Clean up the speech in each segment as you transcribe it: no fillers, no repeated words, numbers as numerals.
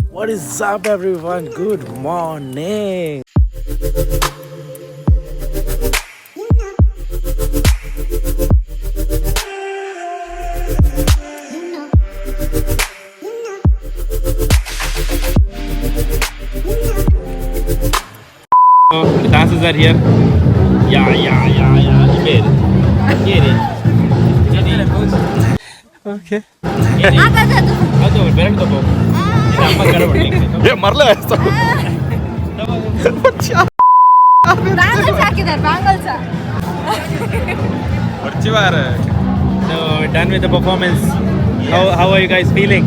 What is up, everyone? Good morning. The dancers are here. Yeah. Here. Okay. ಅದು ಬೆರಳು ತಗೋ. ಅಮ್ಮ ಕರೆ ಮಾಡ್ಲಿಕ್ಕೆ. ಏ ಮರ್ಲೆ ಬ್ಯಾಂಗಲ್ಸ್ ಹಾಕಿದ್ದಾರೆ bangles. Archivar. So done with the performance. How are you guys feeling?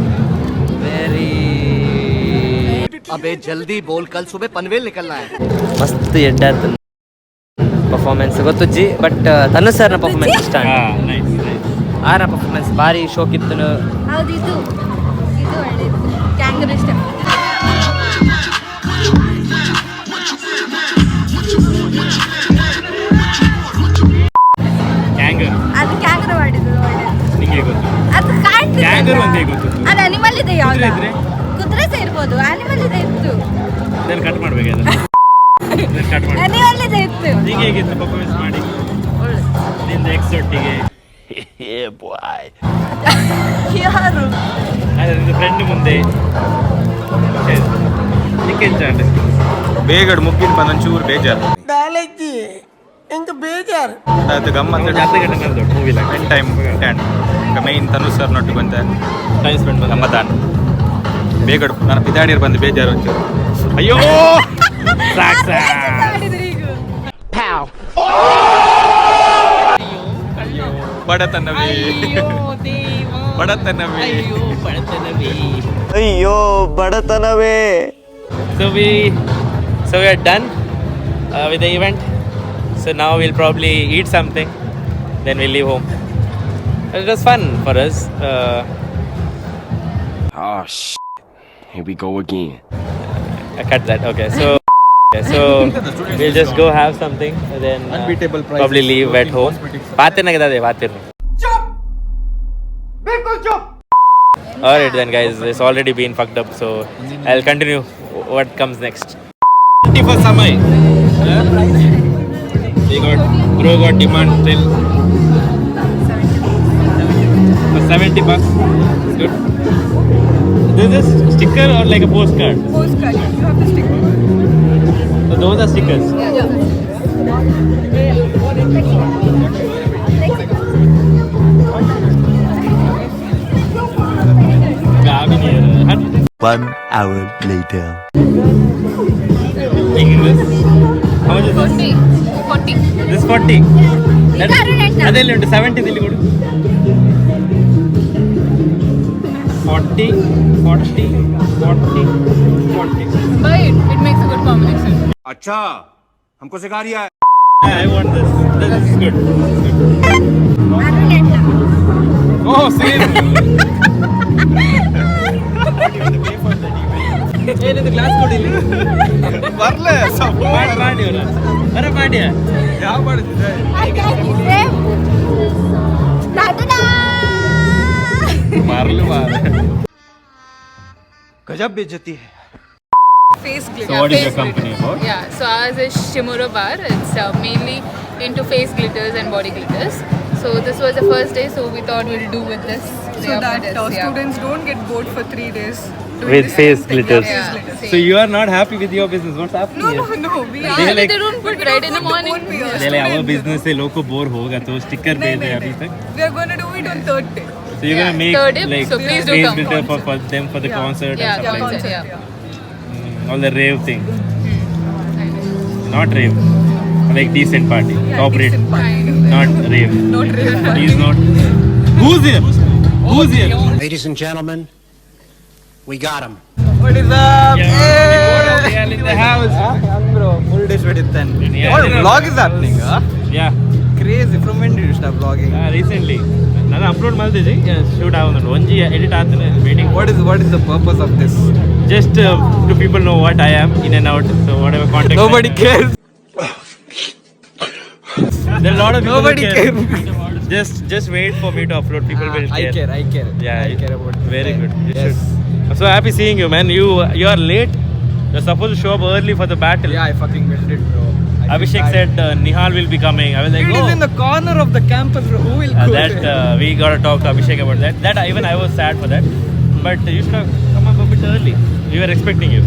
अबे जल्दी बोल, कल सुबह पनवेल निकलना है. ಮಸ್ತ್ ಎಡ್ಡಾಯ್ತು ಪರ್ಫಾರ್ಮೆನ್ಸ್ ಗೊತ್ತುಜ್ಜಿ ಬಟ್ ತನು ಸರ್ನ ಪರ್ಫಾರ್ಮೆನ್ಸ್ ಇಷ್ಟ Nice. ಆರ ಪರ್ಫಾರ್ಮೆನ್ಸ್ ಭಾರಿ ಶೋಕ್ ಇತ್ತು. ಹೌದು ಇದು ಒಳ್ಳೇದು. ಕ್ಯಾಂಗರ್ ಇಷ್ಟ. Kangaroo. ಅದು ಕ್ಯಾಂಗರ್ ಮಾಡಿದ್ದು ಒಳ್ಳೇದು. ನಿಂಗೆ ಗೊತ್ತು. ಅದು ಕಾಣ್ತಿದೆ. Kangaroo ಅಂತ ಹೇಗೆ ಗೊತ್ತು? ಅದು ಅನಿಮಲ್ ಇದೆ ಯಾವ್ದು? ಕುದುರೆ ಇದ್ರೆ? ಕುದುರೆ ಸಹ ಇರ್ಬೋದು. ಅನಿಮಲ್ ಇದೆ ಇತ್ತು. ಇದನ್ನು ಕಟ್ ಮಾಡ್ಬೇಕಾದ್ರೆ. ಇದನ್ನು ಕಟ್ ಮಾಡಿ. ಅನಿಮಲ್ ಇದೆ ಇತ್ತು. ನಿಂಗೆ ಹೇಗಿತ್ತು ಪರ್ಫಾರ್ಮೆನ್ಸ್ ಮಾಡಿ? ನಿಂದ ಎಕ್ಸ್ ಒಟ್ಟಿಗೆ. ಯಾರು? ಅದೇ ನಿಂದ ಫ್ರೆಂಡ್ ಮುಂದೆ. ನಿಂಗೆ ಎಂಜಾಯ್ ಬೇಗಡ್ ಮುಗ್ಗಿನ ಬಂದಂಚೂರು ಬೇಜಾರು Biology. Enga bejar. ಅದು ಗಮ್ಮತ್ ಜಾತ್ರೆ ಗಂಟೆ ನಡೆದೋಡು ಮೂವಿ ಲಾಗ ಸ್ಪೆಂಡ್ ಟೈಮ್ ಟ್ಯಾಂಡ್ ಮೈನ್ ತನು ಸರ್ ನೊಟ್ಟು ಬಂದ ಟೈಮ್ ಸ್ಪೆಂಡ್ ಬಂದ ಗಮ್ಮತ್ತಾನ್ ಬೇಗಡ್ ನಾನು ಪಿದಾಡಿರ್ ಬಂದು ಬೇಜಾರು ಒಂಚೂರು ಅಯ್ಯೋ ಸಾಕ್ ಮಾಡಿದ್ರಿ ಈಗ. ಬಡತನವೇ ಬಡತನವೇ ಅಯ್ಯೋ ಬಡತನವೇ. So we are done with the event. So now we'll probably eat something, then we'll leave home. It was fun for us. Oh shit. Here we go again. I cut that. Okay, so we'll just go have something, and then Unbeatable prices. probably leave at home. Paatirnagade paatir. Alright then, guys. It's already been fucked up, so I'll continue what comes next. 20 for Samay. Bro got demand till for 70 bucks. Good. This is sticker or like a postcard? Postcard. You have the sticker. So those are stickers. One hour later. Taking this. How much is this? 40. This 40. ಅದೆಲ್ಲಿ ಉಂಟು 70 ಇಲ್ಲಿ ಕೊಡು 40. Buy it. It makes a good combination. अच्छा, हमको सिखा रिया है. I want this. This is good. ಓ same ಏನಿದು glass ಕೊಡಿಲಿ ಬರ್ಲೆ ಮಾಡಿ ಅರೆ ಮಾಡಿಯ ಯಾವ ಮಾಡಿದ್ರೆ ಮಾರ್ಲು ಮಾರ ಗಜಬ್ ಬೇಜತಿ है. Face glitter. So what is your company about? Yeah, so ours is Shimura Bar. It's mainly into face glitters and body glitters. So this was the first day, so we thought we'll do with this. So that students don't get bored for 3 days. doing With the face same thing. glitters. Yeah, Yeah. face So you are not happy with your business? What's happening No, here? no. We They are like- They don't put right in the morning. won't be They like our business से लोगों को bore होगा तो sticker नहीं, भेज दे नहीं, अभी नहीं. तक. We are going to do it on third day. So you're gonna make Third day, like so please do face come. glitter for them for the Yeah. concert Yeah, and stuff like concert, that. yeah. All the rave thing. Not rave. Like decent party. Corporate. decent party. Not rave. Not really. He's not. Who's here? Who's here? Ladies and gentlemen, we got him. What is up? They are in the house. bro, full day sweat it then. Yeah. What vlog is happening? Huh? Yeah. Crazy. From when did you start vlogging? Recently. ನಾನು upload ಮಾಡ್ತಿದ್ದೆ shoot ಆಗೋದು ಒಂಜಿ edit ಆಗ್ತಾನೆ waiting What is the purpose of this? just to people know what I am in and out, so whatever context Nobody cares. there are a lot of people Nobody who care. Just wait for me to upload, people will care. I care. Yeah, I care about it. very good. You Yes. should I'm so happy seeing you, man. You are late. You're supposed to show up early for the battle. Yeah, I fucking missed it, bro. Abhishek said Nihal will be coming. I was like, It is in the corner of the campus, bro. Who will go there? that we gotta talk to Abhishek about that. Even I was sad for that. But you should have come up a bit early. We were expecting you.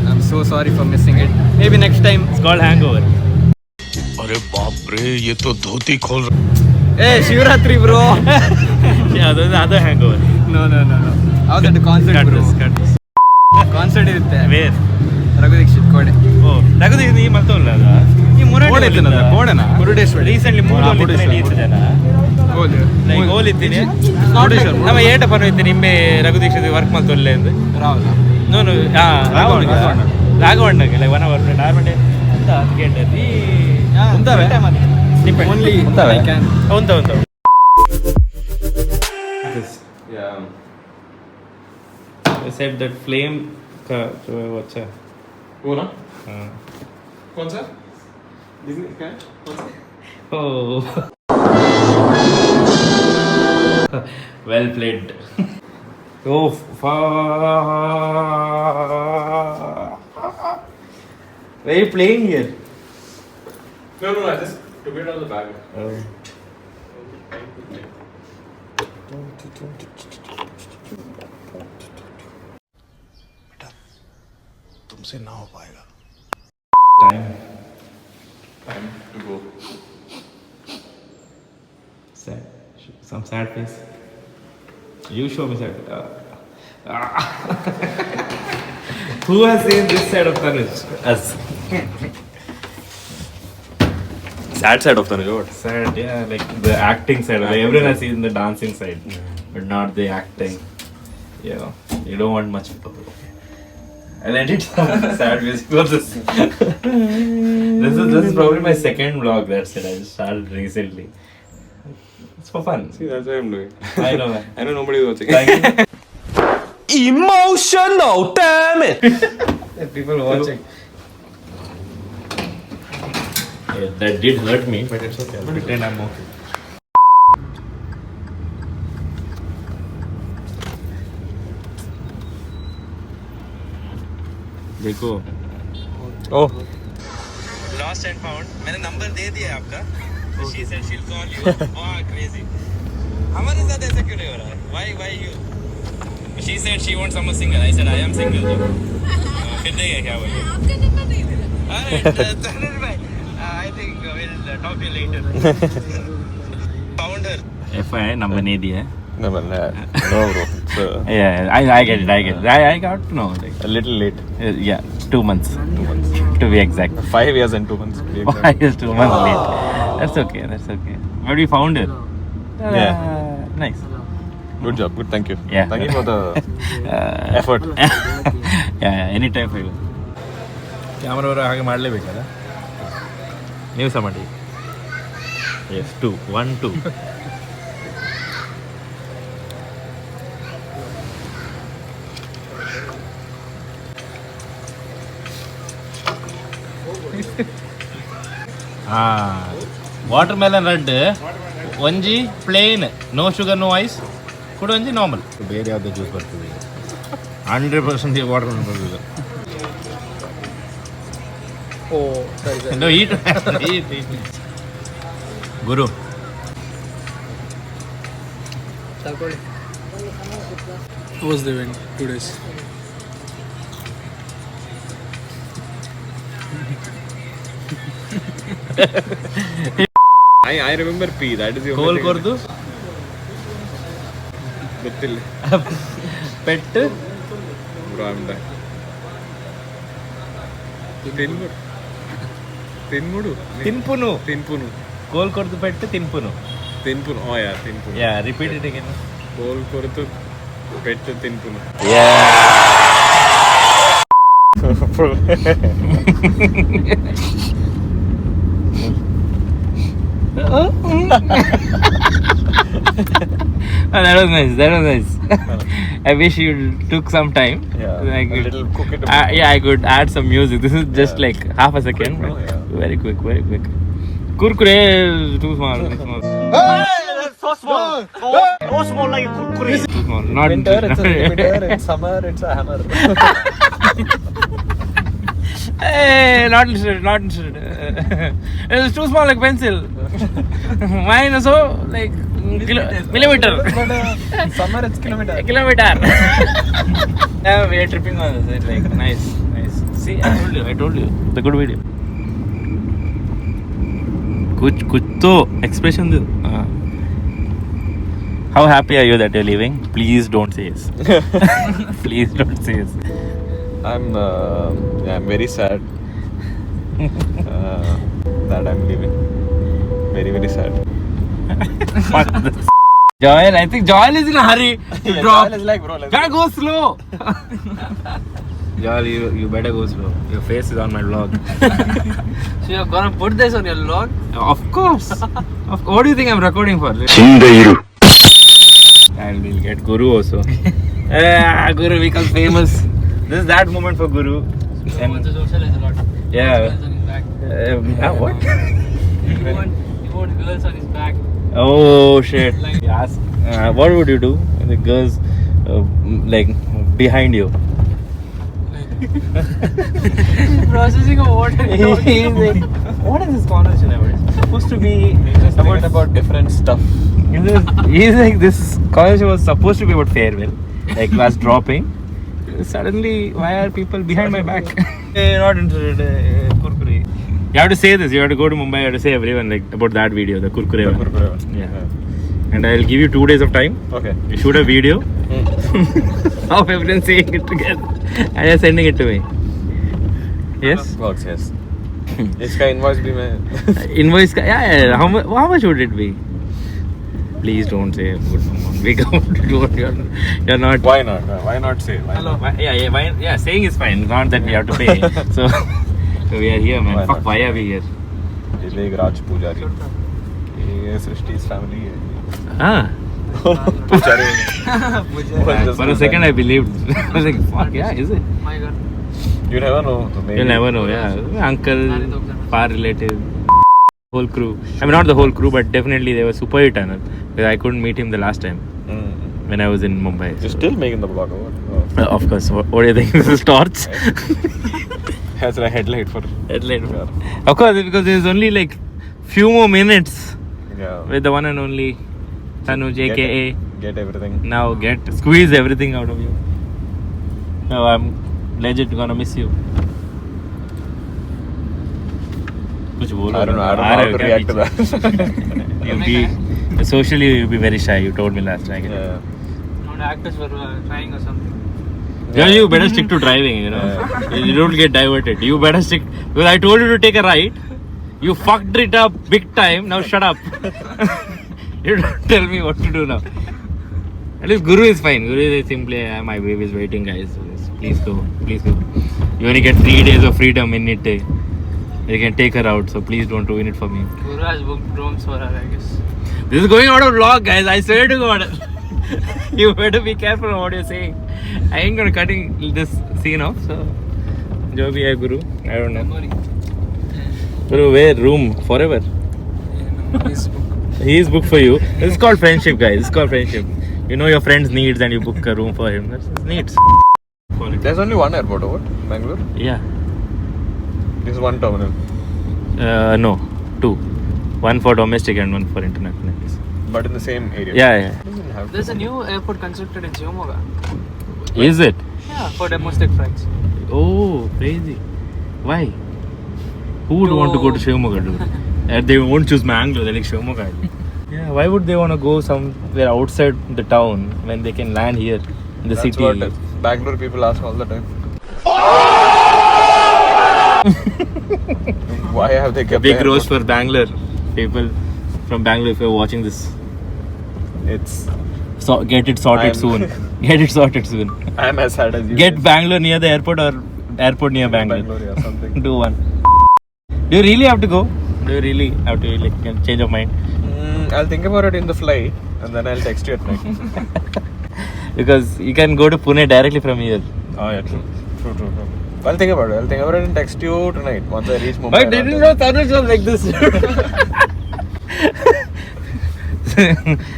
I'm so sorry for missing it. Maybe next time. It's called hangover. Hey, Shivratri, bro. Yeah, there's the other hangover. No. I was at the concert, Cut bro. this. Concert irutte. Where? Raghu Dixit Kode. Oh, Raghu ಈ ಮಲ್ತೋಲ್ಲ ಅದ ಈ ಕೋಡೆನಾ? Murudeshwar. Recently 3 ಹೋಲಿದ್ದೀನಿ ಇರ್ತೇನ ಹೌದು. Like ಹೋಲಿದ್ದೀನಿ ಮುರುಡೇಶ್ವರ. ನಮ್ಮ ಏಟ ಪರವೈತೆ ನಿಮ್ಮೆ ರಘು ದೀಕ್ಷಿತ್ ವರ್ಕ್ ಮಲ್ತೊಲ್ಲೆ ಎಂದು ರಾಹುಲ್. ನೋನು ರಾಘವಣ್ಣಗೆ ಲೈಕ್ 1 ಅವರ್ ಫ್ರೆಂಡ್ ಆರ್ಮಂಡೆ ಅಂತ ಕೇಳ್ತೇನೆ ಉಂತವೆ ಓನ್ಲಿ ಉಂತವೆ I can. ಉಂತ Yeah. I said that flame what's that? वो ना? कौन सा? डिज्नी क्या? कौन सा? Oh. Well played. Oh, where are you playing here? No, I just took it out of the bag. Oh. तुमसे ना हो पाएगा. Time to go. Sad. Some sad face. You show me sad. Who has seen this side of Tanuj? Us. Sad side of the road. Sad, yeah, like the acting side. Like everyone has seen the dancing side, but not the acting. Yeah, you don't want much. I'll edit sad music for this. This is probably my second vlog. That's it. I just started recently. It's for fun. See, that's what I'm doing. I know, man. I know nobody is watching. Thank you. Emotional, damn it! People watching. Yeah, that did hurt me, but it's okay. I'll pretend I'm okay. देखो Oh. Lost and found मैंने number दे दिया आपका so she said she'll call you wow crazy हमारे साथ ऐसा क्यों नहीं हो रहा है why you she said she wants someone single I said I am single फिर देगा क्या बोलिए आपका नंबर दे दिया तनुज भाई I think we'll talk to you later found her FI number नहीं दिया No, bro. It's yeah I get it I got to know like a little late. yeah 2 months to be exact 5 years and 2 months. To be exact. 5 years 2 months late that's okay but we found her Yeah. Nice Good job. Good. Thank you. Yeah. Thank you for the effort. yeah anytime for you camera ಅವರು ಹಾಗೆ ಮಾಡಲೇಬೇಕಲ್ಲ ನೀವು ಸಹ ಮಾಡಿ ಎಸ್ 2 1 2 watermelon red ಒಂಜಿ plain no sugar no ice ಕೂಡ ಒಂಜಿ ನಾರ್ಮಲ್ ಬೇರೆ ಯಾವುದೇ ಜ್ಯೂಸ್ ಬರ್ತದೆ 100% ವಾಟರ್ ಮೆಲನ್ ಬರ್ತದೆ No, eat. Guru. How was the event? 2 days. I remember P. That is the Call kordu. Gottil. Pet. Bro, I'm done. Tinpunu. Call kordu pet tinpunu. Tinpunu. Oh yeah, Tinpunu. Yeah, repeat it again. Call kordu pet Tinpunu. Oh, that was nice. I wish you took some time. Yeah, I could, a little cook it. yeah, I could add some music. This is just like half a second. Quick, no? Yeah. Very quick. Kurkure, too small. so small. So small like a kurkure. Too small. Not Winter, it's a limiter. In summer, it's a hammer. Hey, not interested. Not interested. It's too small like pencil. Mine is so like millimeter. But summer, it's kilometer. Kilometer. Yeah, we are tripping on this. It's like nice. See, I told you. The good video. कुछ तो expression दो. How happy are you that you're leaving? Please don't say yes. Please don't say yes. I'm very sad that I'm leaving. Very, very sad. Fuck this. Joel, I think Joel is in a hurry to drop. Joel is like, bro, let's Gotta go slow. Joel, you better go slow. Your face is on my vlog. So you're gonna put this on your vlog? Of course. What do you think I'm recording for? And we'll get Guru also. Guru becomes famous. This is that moment for Guru. He wants to socialize a lot. Yeah. Girls on his back. What? He wants girls on his back. Oh shit. Ask, what would you do? The girls like behind you. Processing of what? What is this conversation about? It's supposed to be about different stuff. He's like, this conversation was supposed to be about farewell, like class dropping. Suddenly, why are people behind my back? Not interested. Kurkure. You have to say this. You have to go to Mumbai. You have to say everyone like about that video, the Kurkure one. Kurkure one. Yeah. And I'll give you 2 days of time. Okay. You shoot a video of everyone saying it together and you're sending it to me. Yes? Works, yes. इसका invoice भी मैं Invoice ka, yeah. How much would it be? Please don't say good amount. We can't do it. You're not. Why not? Why not say? Why Hello. not? Yeah. Saying is fine. Not that we have to pay. So we are here, man. Why Fuck, not? why are we here? ये Raj Pujari. ये Srishti's family है. Ah. Pujari. For a second, I believed. I was like, fuck, yeah, is it? My God. You never know. Maybe. You'll never know, yeah. Uncle, far relative, whole crew. I mean, not the whole crew, but definitely they were super eternal. Because I couldn't meet him the last time when I was in Mumbai. You're still making the vlog, or what? Of course. What do you think? This is torch? Has a headlight for. Headlight. Of course, because there's only like few more minutes Yeah. with the one and only Tanuj, aka. Get everything. Now squeeze everything out of you. No, I'm legit gonna miss you. कुछ बोलो. I don't know how to react to that. Socially, you'll be very shy. You told me last time. Yeah. Not actors were trying or something. Yeah, you better stick to driving. You know, you don't get diverted. You better stick because I told you to take a right. You fucked it up big time. Now shut up. You don't tell me what to do now. At least Guru is fine. Guru is simply, my baby is waiting, guys. So please go. Please go. You only get 3 days of freedom in it. You can take her out. So please don't ruin it for me. Guru has booked rooms for her, I guess. This is going out of vlog, guys. I swear to God. You better be careful on what you're saying. I ain't gonna cutting this scene off. So, jo bhi hai Guru. I don't know. Guru, where? Room forever. He is booked for you. This is called friendship, guys. This is called friendship. You know your friend's needs and you book a room for him. That's his needs. There's only one airport, over Bangalore. Yeah. This is one terminal. No. 2. One for domestic and one for international. But in the same area. Yeah. There's a new airport constructed in Shivamogga. Is it? Yeah, for domestic flights. Oh, crazy. Why? Who would want to go to Shivamogga, dude? They won't choose Mangalore, they like Shivamogga. Yeah, why would they want to go somewhere outside the town when they can land here in the That's city? what Bangalore people ask all the time. Why have they kept Big the roast airport? for Bangalore. People from Bangalore, if you're watching this, It's. get it sorted soon. Get it sorted soon. I'm as sad as you. Get guys. Bangalore near the airport or airport near Bangalore. Bangalore, yeah, something. Do one. Do you really have to go? Do you really have to like change of mind? I'll think about it in the flight and then I'll text you at night. Because you can go to Pune directly from here. Oh yeah, true. I'll think about it. I'll think about it and text you tonight once I reach Mumbai. But didn't know Tanuj was like this.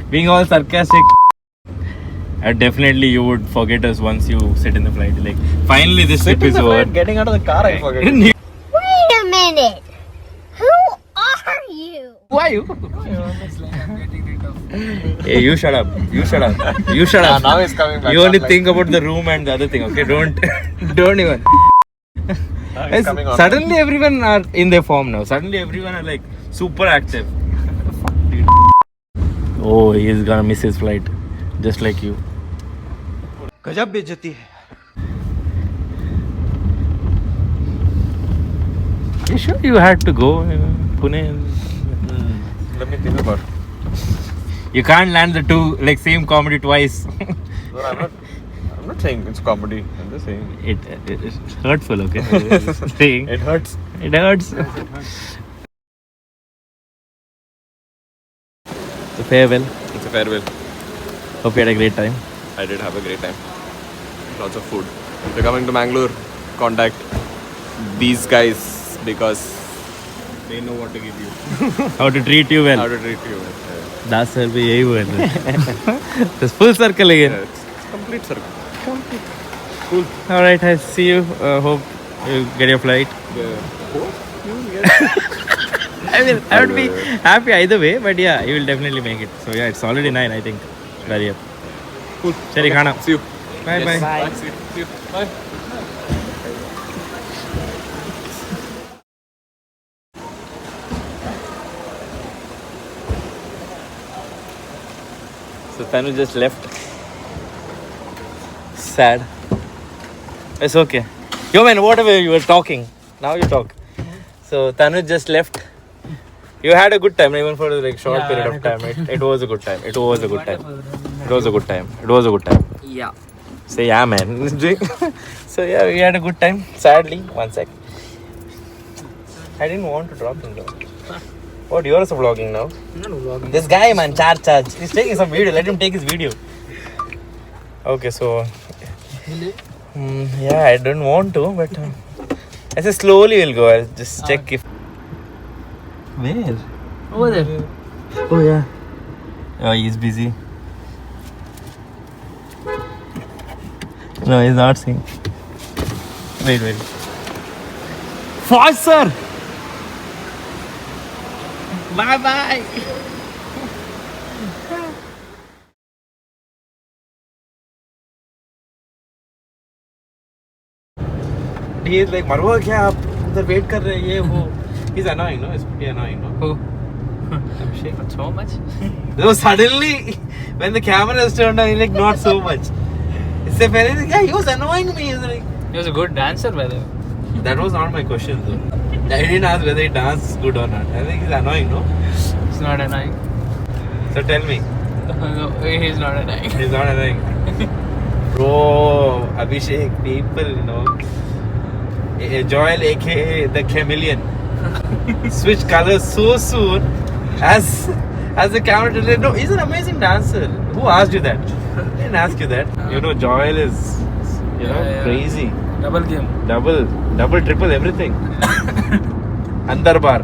being all sarcastic. Definitely you would forget us once you sit in the flight. Like, finally this trip is over. Getting out of the car, I forget. Wait a minute. Who are you? Who are you? Hey, you shut up. You shut up. You shut up. Now he's coming back. You only think about the room and the other thing, okay? Don't even. He's coming on. Suddenly everyone are in their form now. Suddenly everyone are like super active. Oh, he is gonna miss his flight. Just like you. गजब बेइज्जती है. You sure you had to go, Pune? Let me think about it. You can't land the two like same comedy twice. No, I'm not saying it's comedy. I'm just saying. It's hurtful, okay? Saying It hurts. it hurts. So farewell. It's a farewell. Hope you had a great time. I did have a great time. Lots of food. If you're coming to Mangalore, contact these guys because they know what to give you. How to treat you well. How to treat you. Das sir bhi yahi hua hai. It's full circle again. Yeah, it's complete circle. All right, I see you. Hope you get your flight. I mean, I would be happy either way, but yeah, you will definitely make it. So yeah, it's already 9, I think. Very up. Cool. Chali khana. See you. Bye bye. Bye. See you. Bye. So Tanu just left. Sad. It's okay. Yo man, whatever you were talking. Now you talk. So Tanu just left. You had a good time, even for like short period of time. It was a good time. It was a good time. It was a good time. It was a good time. Yeah. Say yeah, man. So yeah, we had a good time. Sadly, one sec. I didn't want to drop him though. What, you're also vlogging now? I'm not vlogging. This guy, man, charge. He's taking some video. Let him take his video. Okay, so yeah, I don't want to, but I say slowly we'll go. I'll just check if. Where? Over there. Oh yeah. Oh, he's busy. No, he's not seeing. Wait. Fast, sir. Bye bye. He is like, मरवा क्या आप उधर wait कर रहे हैं ये वो. He's annoying, no? It's pretty annoying, no? Who? Abhishek. Not so much. So suddenly, when the camera is turned on, he's like, not so much. इससे पहले yeah, he was annoying me. He was like, He was a good dancer, by the way. that was not my question though. I didn't ask whether he dances good or not. I think he's annoying, no? It's not annoying. So tell me. No, he's not annoying. He's not annoying. Bro, Abhishek, people, you know. Joel, aka the chameleon, switch colors so soon as the camera tells. No, he's an amazing dancer. Who asked you that? I didn't ask you that. You know, Joel is, Yeah. crazy. Double game. Double, triple, everything. Andar bar.